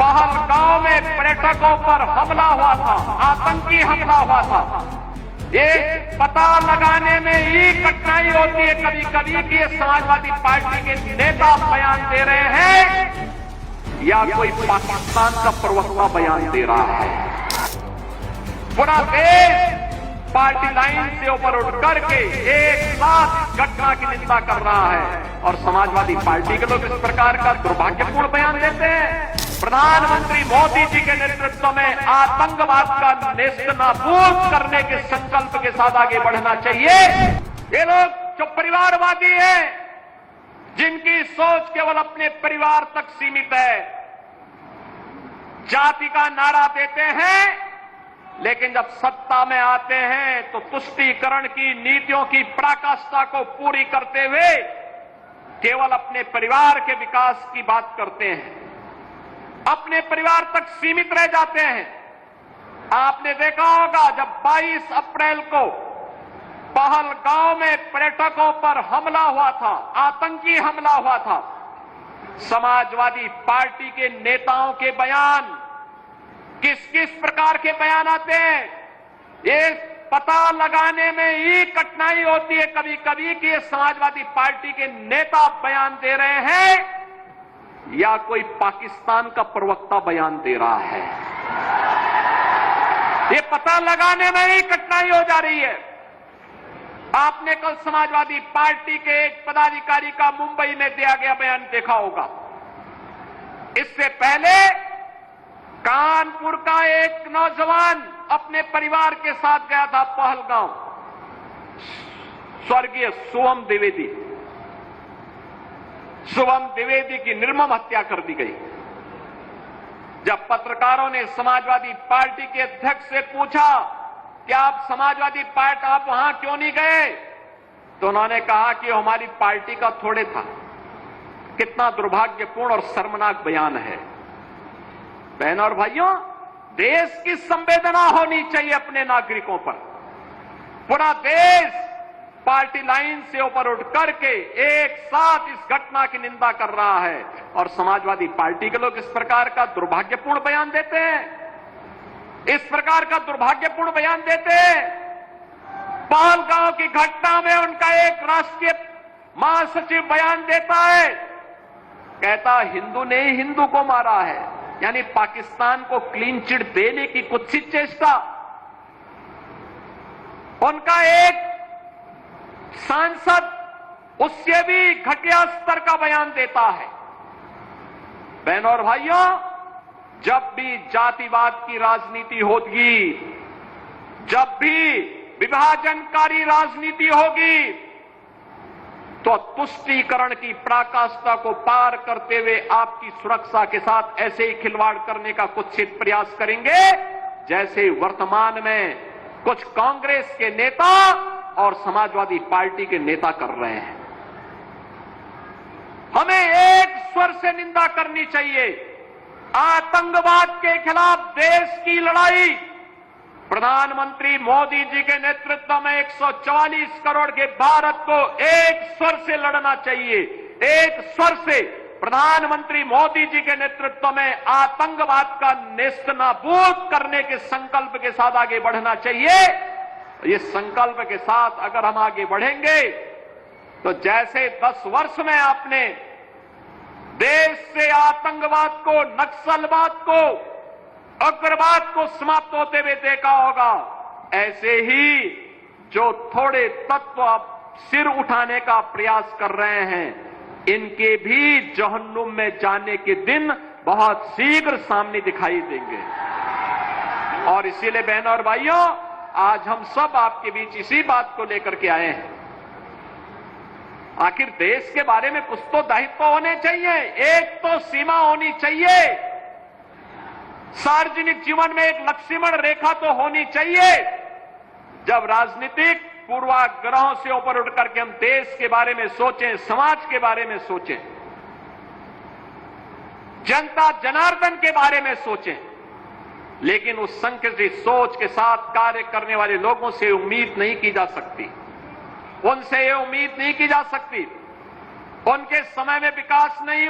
पहलगांव में पर्यटकों पर हमला हुआ था, आतंकी हमला हुआ था। ये पता लगाने में ही कठिनाई होती है कभी कभी कि ये समाजवादी पार्टी के नेता बयान दे रहे हैं या कोई पाकिस्तान का प्रवक्ता बयान दे रहा है। पूरा देश पार्टी लाइन से ऊपर उठ करके एक साथ इस घटना की निंदा कर रहा है और समाजवादी पार्टी के लोग इस प्रकार का दुर्भाग्यपूर्ण बयान देते हैं। प्रधानमंत्री मोदी जी के नेतृत्व में आतंकवाद का नेस्तनाबूद करने के संकल्प के साथ आगे बढ़ना चाहिए। ये लोग जो परिवारवादी हैं, जिनकी सोच केवल अपने परिवार तक सीमित है, जाति का नारा देते हैं, लेकिन जब सत्ता में आते हैं तो तुष्टीकरण की नीतियों की पराकाष्ठा को पूरी करते हुए केवल अपने परिवार के विकास की बात करते हैं, अपने परिवार तक सीमित रह जाते हैं। आपने देखा होगा जब 22 अप्रैल को पहलगांव में पर्यटकों पर हमला हुआ था, आतंकी हमला हुआ था, समाजवादी पार्टी के नेताओं के बयान किस किस प्रकार के बयान आते हैं, ये पता लगाने में ही कठिनाई होती है कभी कभी कि ये समाजवादी पार्टी के नेता बयान दे रहे हैं या कोई पाकिस्तान का प्रवक्ता बयान दे रहा है। ये पता लगाने में ही कठिनाई हो जा रही है। आपने कल समाजवादी पार्टी के एक पदाधिकारी का मुंबई में दिया गया बयान देखा होगा। इससे पहले कानपुर का एक नौजवान अपने परिवार के साथ गया था पहलगांव, स्वर्गीय शुभम द्विवेदी की निर्मम हत्या कर दी गई। जब पत्रकारों ने समाजवादी पार्टी के अध्यक्ष से पूछा कि आप समाजवादी पार्टी आप वहां क्यों नहीं गए, तो उन्होंने कहा कि हमारी पार्टी का थोड़े था। कितना दुर्भाग्यपूर्ण और शर्मनाक बयान है। बहनों और भाइयों, देश की संवेदना होनी चाहिए अपने नागरिकों पर। पूरा देश पार्टी लाइन से ऊपर उठ करके एक साथ इस घटना की निंदा कर रहा है और समाजवादी पार्टी के लोग इस प्रकार का दुर्भाग्यपूर्ण बयान देते हैं, इस प्रकार का दुर्भाग्यपूर्ण बयान देते हैं। पहलगांव की घटना में उनका एक राष्ट्रीय महासचिव बयान देता है, कहता हिंदू ने ही हिंदू को मारा है, यानी पाकिस्तान को क्लीन चिट देने की कुत्सित चेष्टा। उनका एक सांसद उससे भी घटिया स्तर का बयान देता है। बहनों और भाइयों, जब भी जातिवाद की राजनीति होगी, जब भी विभाजनकारी राजनीति होगी, तो तुष्टीकरण की पराकाष्ठा को पार करते हुए आपकी सुरक्षा के साथ ऐसे ही खिलवाड़ करने का कुत्सित प्रयास करेंगे जैसे वर्तमान में कुछ कांग्रेस के नेता और समाजवादी पार्टी के नेता कर रहे हैं। हमें एक स्वर से निंदा करनी चाहिए। आतंकवाद के खिलाफ देश की लड़ाई प्रधानमंत्री मोदी जी के नेतृत्व में 144 करोड़ के भारत को एक स्वर से लड़ना चाहिए। एक स्वर से प्रधानमंत्री मोदी जी के नेतृत्व में आतंकवाद का नेस्तनाबूद करने के संकल्प के साथ आगे बढ़ना चाहिए। इस संकल्प के साथ अगर हम आगे बढ़ेंगे तो जैसे 10 वर्ष में आपने देश से आतंकवाद को, नक्सलवाद को, उग्रवाद को समाप्त होते हुए देखा होगा, ऐसे ही जो थोड़े तत्व सिर उठाने का प्रयास कर रहे हैं, इनके भी जहन्नुम में जाने के दिन बहुत शीघ्र सामने दिखाई देंगे। और इसीलिए बहनों और भाइयों, आज हम सब आपके बीच इसी बात को लेकर के आए हैं। आखिर देश के बारे में कुछ तो दायित्व होने चाहिए, एक तो सीमा होनी चाहिए। सार्वजनिक जीवन में एक लक्ष्मण रेखा तो होनी चाहिए। जब राजनीतिक पूर्वाग्रहों से ऊपर उठ करके हम देश के बारे में सोचें, समाज के बारे में सोचें, जनता जनार्दन के बारे में सोचें, लेकिन उस संकुचित सोच के साथ कार्य करने वाले लोगों से उम्मीद नहीं की जा सकती। उनसे ये उम्मीद नहीं की जा सकती। उनके समय में विकास नहीं